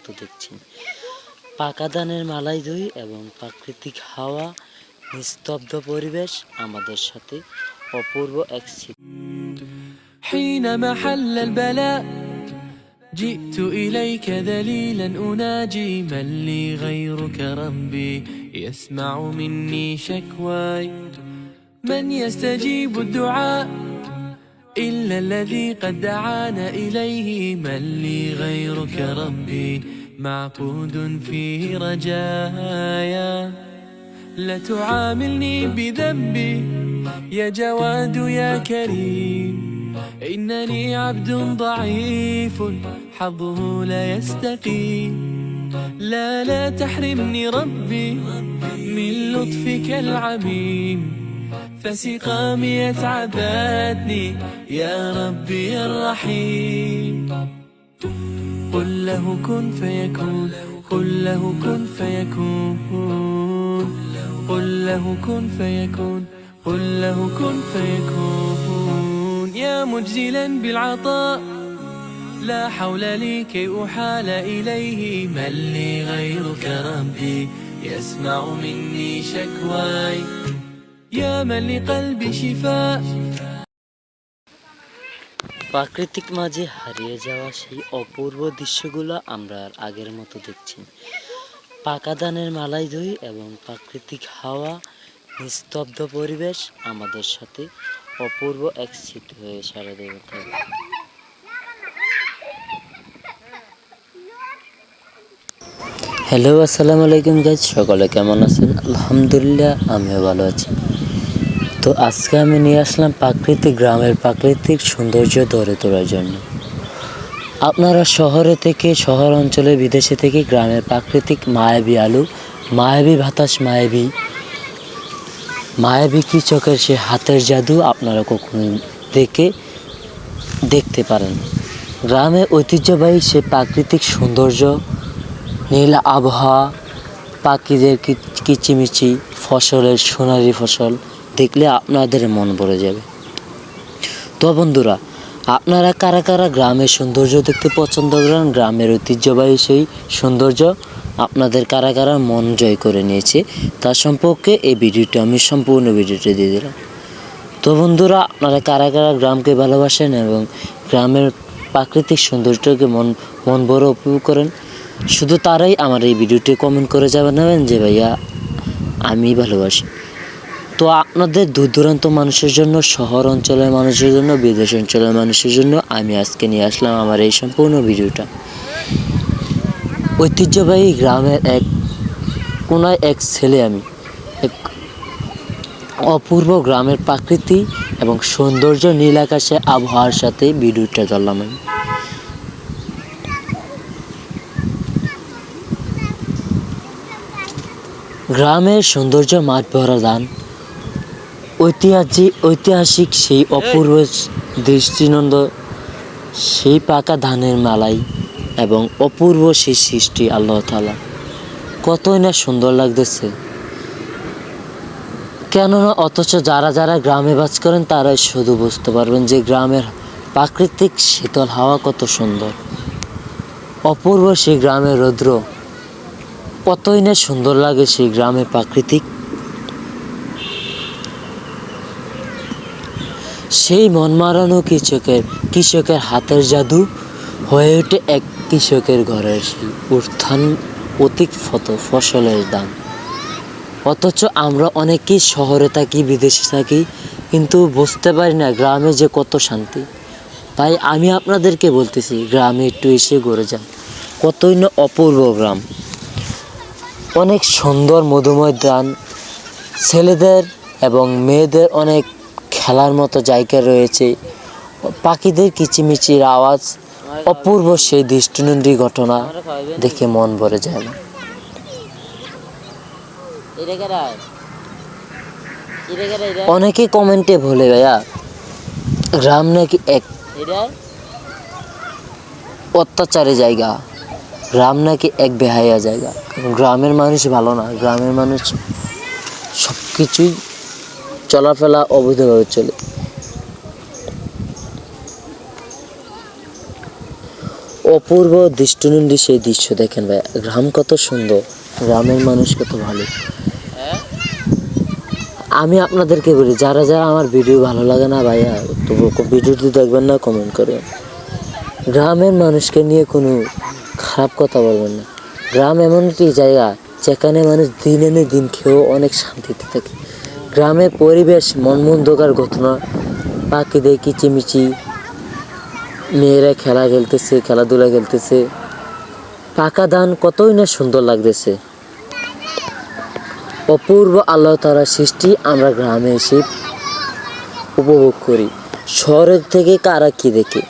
মতো দেখছি। পাকা ধানের মালাই ধুই এবং প্রাকৃতিক হাওয়া, নিস্তব্ধ পরিবেশ আমাদের সাথে অপূর্ব এক স্মৃতি। حينما حل البلاء جئت إليك ذليلا أناجي من لي غيرك ربي يسمع مني شكواي من يستجيب الدعاء إلا الذي قد دعانا إليه من لي غيرك ربي معقود فيه رجايا لا تعاملني بذنبي يا جواد يا كريم إنني عبد ضعيف حظه لا يستقيم لا تحرمني ربي من لطفك العميم فسقامي تعبتني يا ربي الرحيم قل له كن فيكون قل له كن فيكون قل له كن فيكون قل له كن فيكون يا مجزلا بالعطاء لا حول لي كي أحال إليه من لي غيرك ربي يسمع مني شكواي يا من لقلبي شفاء প্রাকৃতিক মাঝে হারিয়ে যাওয়া সেই অপূর্ব দৃশ্যগুলো আমরা আর আগের মতো দেখছি। পাকা ধানের মালাই ধুই এবং প্রাকৃতিক হাওয়া, নিস্তব্ধ পরিবেশ আমাদের সাথে অপূর্ব এক স্মৃতি হয়ে সারা দেবে। হ্যালো, আসসালামু আলাইকুম গাইজ, সকলে কেমন আছেন? আলহামদুলিল্লাহ, আমিও ভালো আছি। তো আজকে আমি নিয়ে আসলাম গ্রামের প্রাকৃতিক সৌন্দর্য ধরে তোলার জন্য। আপনারা শহর অঞ্চলে, বিদেশে থেকে গ্রামের প্রাকৃতিক মায়াবী আলো, মায়াবী বাতাস, মায়াবী কৃষকের সে হাতের জাদু আপনারা কখনো দেখতে পারেন। গ্রামের ঐতিহ্যবাহী সে প্রাকৃতিক সৌন্দর্য, নীল আবহাওয়া, পাখিদের কিচিমিচি, ফসলের সোনালি ফসল দেখলে আপনাদের মন ভরে যাবে। তো বন্ধুরা, আপনারা কারা কারা গ্রামের সৌন্দর্য দেখতে পছন্দ করেন? গ্রামের ঐতিহ্যবাহী সেই সৌন্দর্য আপনাদের কারা কারা মন জয় করে নিয়েছে, তার সম্পর্কে এই ভিডিওটি আমি সম্পূর্ণ ভিডিওটি দিয়ে দিলাম। তো বন্ধুরা, আপনারা কারা কারা গ্রামকে ভালোবাসেন এবং গ্রামের প্রাকৃতিক সৌন্দর্যকে মন ভরে উপভোগ করেন, শুধু তারাই আমার এই ভিডিওটি কমেন্ট করে জানাবেন যে ভাইয়া আমি ভালোবাসি। তো আপনাদের দূর দূরান্ত মানুষের জন্য, শহর অঞ্চলের মানুষের জন্য, বিদেশ অঞ্চলের মানুষের জন্য আমি আজকে নিয়ে আসলাম আমার এই সম্পূর্ণ ভিডিওটা। ঐতিহ্যবাহী গ্রামের এক কোনায় এক ছেলে আমি, এক অপূর্ব গ্রামের প্রাকৃতি এবং সৌন্দর্য, নীল আকাশে আবহাওয়ার সাথে ভিডিওটা ধরলাম আমি। গ্রামের সৌন্দর্য মাঠ ভরা ধান, ঐতিহাসিক সেই অপূর্ব দৃষ্টিনন্দ, সেই পাকা ধানের মালাই এবং অপূর্ব সেই সৃষ্টি আল্লাহ তাআলা, কতই না সুন্দর লাগতেছে। কেননা অথচ যারা যারা গ্রামে বাস করেন তারাই শুধু বুঝতে পারবেন যে গ্রামের প্রাকৃতিক শীতল হাওয়া কত সুন্দর, অপূর্ব সেই গ্রামের রৌদ্র, কতই না সুন্দর লাগে সেই গ্রামের প্রাকৃতিক। সেই মন মারানো কৃষকের হাতের জাদু হয়ে ওঠে এক কৃষকের ঘরের সেই উত্থান অধিক ফসলের দাম। অথচ আমরা অনেকেই শহরে থাকি, বিদেশে থাকি, কিন্তু বুঝতে পারি না গ্রামে যে কত শান্তি। তাই আমি আপনাদেরকে বলতেছি, গ্রামে একটু এসে ঘুরে যান, কতই না অপূর্ব গ্রাম, অনেক সুন্দর মধুময় ধান, ছেলেদের এবং মেয়েদের অনেক খেলার মতো জায়গা রয়েছে, পাখিদের কিচিমিচির আওয়াজ, অপূর্ব সেই দৃষ্টিনন্দী ঘটনা দেখে মন ভরে যায় না। অনেকে কমেন্টে বলে ভাইয়া গ্রাম নাকি এক অত্যাচারের জায়গা, গ্রাম নাকি এক বেহায়া জায়গা। গ্রামের মানুষ ভালো না, গ্রামের মানুষ সব কিছুই চলাফেরা অবৈধভাবে চলে। অপূর্ব দৃষ্টিনন্দী সেই দৃশ্য দেখেন ভাই, গ্রাম কত সুন্দর, গ্রামের মানুষ কত ভালো। আমি আপনাদেরকে বলি, যারা যারা আমার ভিডিও ভালো লাগে না ভাইয়া, তবু ভিডিওটি দেখবেন না, কমেন্ট করবেন। গ্রামের মানুষকে নিয়ে কোনো খারাপ কথা বলবেন না। গ্রাম এমন একটি জায়গা যেখানে মানুষ দিন এনে দিন খেয়েও অনেক শান্তিতে থাকে। গ্রামের পরিবেশ মনমুগ্ধকর ঘটনা, পাখিদের কিচিমিচি, মেয়েরা খেলাধুলা খেলতেছে, পাকা ধান কতই না সুন্দর লাগতেছে। অপূর্ব আল্লাহ তাআলার সৃষ্টি আমরা গ্রামে এসে উপভোগ করি। শহরের থেকে কারা কি দেখে।